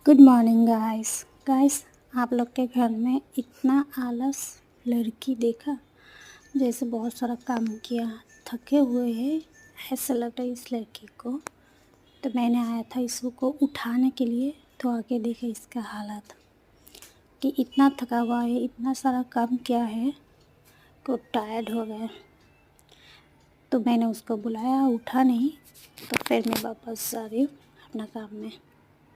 Good morning guys. आप लोग के घर में इतना आलस लड़की देखा, जैसे बहुत सारा काम किया, थके हुए हैं, ऐसा लग रहा है इस लड़की को। तो मैंने आया था इसको उठाने के लिए, तो आके देखे इसका हालत कि इतना थका हुआ है, इतना सारा काम किया है को टायर्ड हो गया। तो मैंने उसको बुलाया, उठा नहीं, तो फिर मैं वापस आ रही हूँ अपना काम में।